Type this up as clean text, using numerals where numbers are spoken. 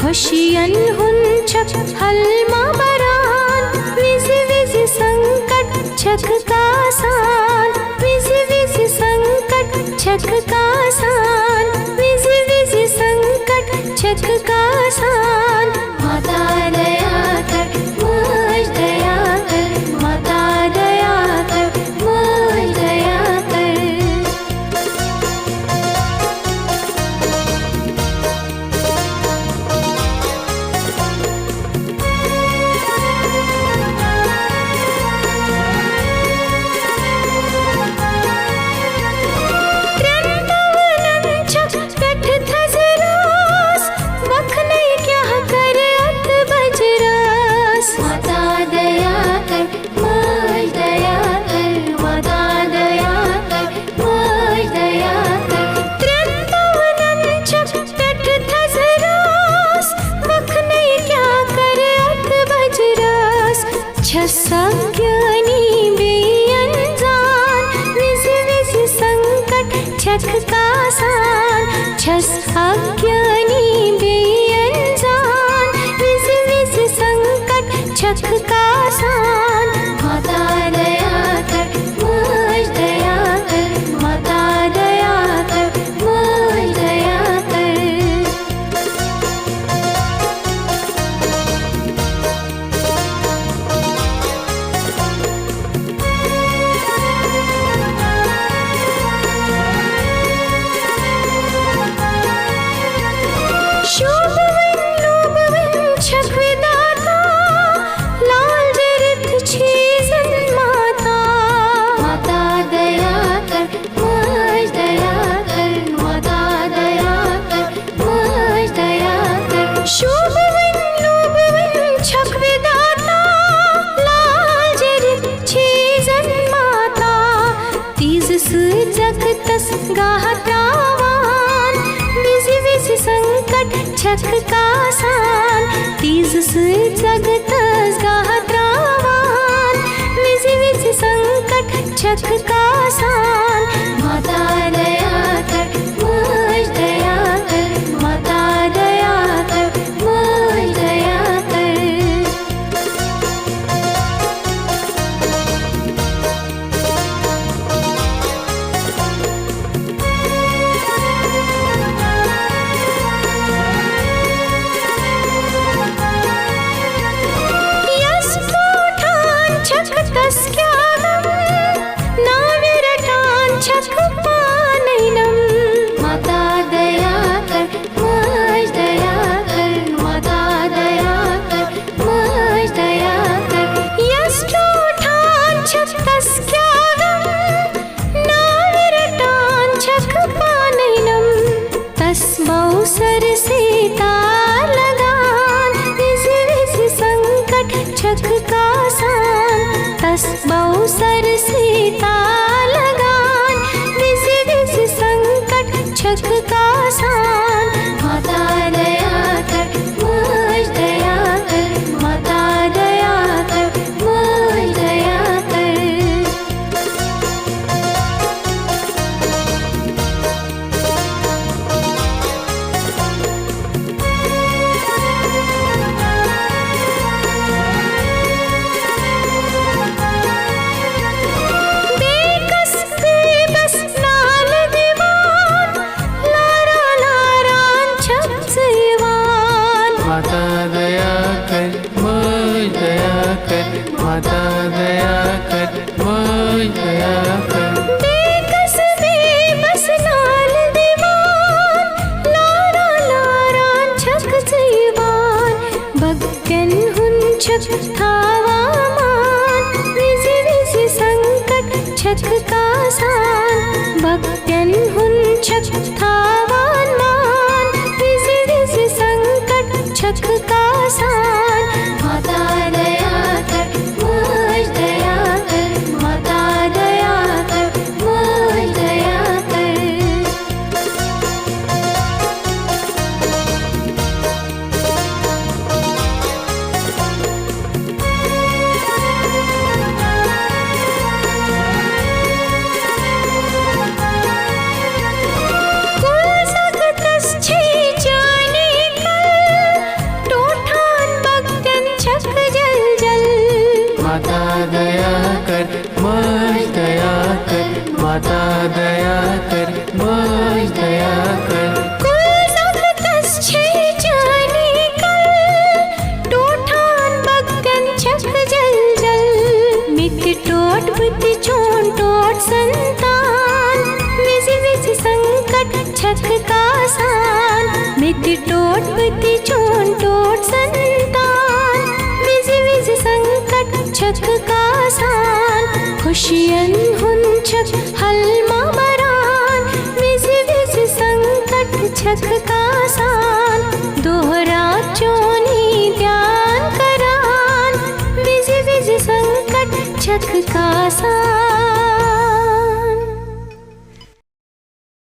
खुशियन हुंचक हलमा बरान, विजि विजि संकट छक कासान, विजि विजि संकट छक कासान, विजि विजि संकट छक कासान। माता दया कर मुझ दया कर, माता दया कर मुझ दया कर। सज्ञानी बेअंजान, विजि विजि संकट छक कासान, छस अज्ञानी बेअंजान, विजि विजि संकट छक कासान। माता दया कर मुझ दया कर, माता दया कर मुझ दया कर। गाहतावान, विजि विजि संकट छक कासान, तीज से जगतस गाहतावान, विजि विजि संकट छक कासान। माता दया कर मुझ दया कर, माता दया कर मुझ दया कर। सर से तार लगान, विजि विजि संकट छक कासान, तस बहु सर से तार लगान, विजि विजि संकट छक कासान। माता दया कर मुझ दया कर, माता दया कर मुझ दया कर। माता दया कर, मुझ दया कर। बेकस बेबस नाल दीवान, लारा लारा छक जीवान, भक्तन हुंचक थावा मान, विजि विजि संकट छक कासान, भक्तन हुंचक थावान मान, विजि विजि संकट छक कासान। माता दया कर, मुझ दया कर, माता दया कर, मुझ दया कर। कुल सखतस छे जाने कल, टोठान भक्तन छक जल जल। माता दया कर, मुझ दया कर, माता दया कर, मुझ दया कर। कुल सखतस छे जाने कल, टोठान भक्तन छक जल जल। मित टोट बुत चोन टोट संतान, विजि विजि संकट छक कासान। मित टोट बुत चोन टोट संतान, विजि विजि संकट छक कासान। खुशियन हुंचक हलमा मरान, विजि विजि संकट छक कासान। दोहरा चोनी ध्यान करान, विजि विजि संकट छक कासान।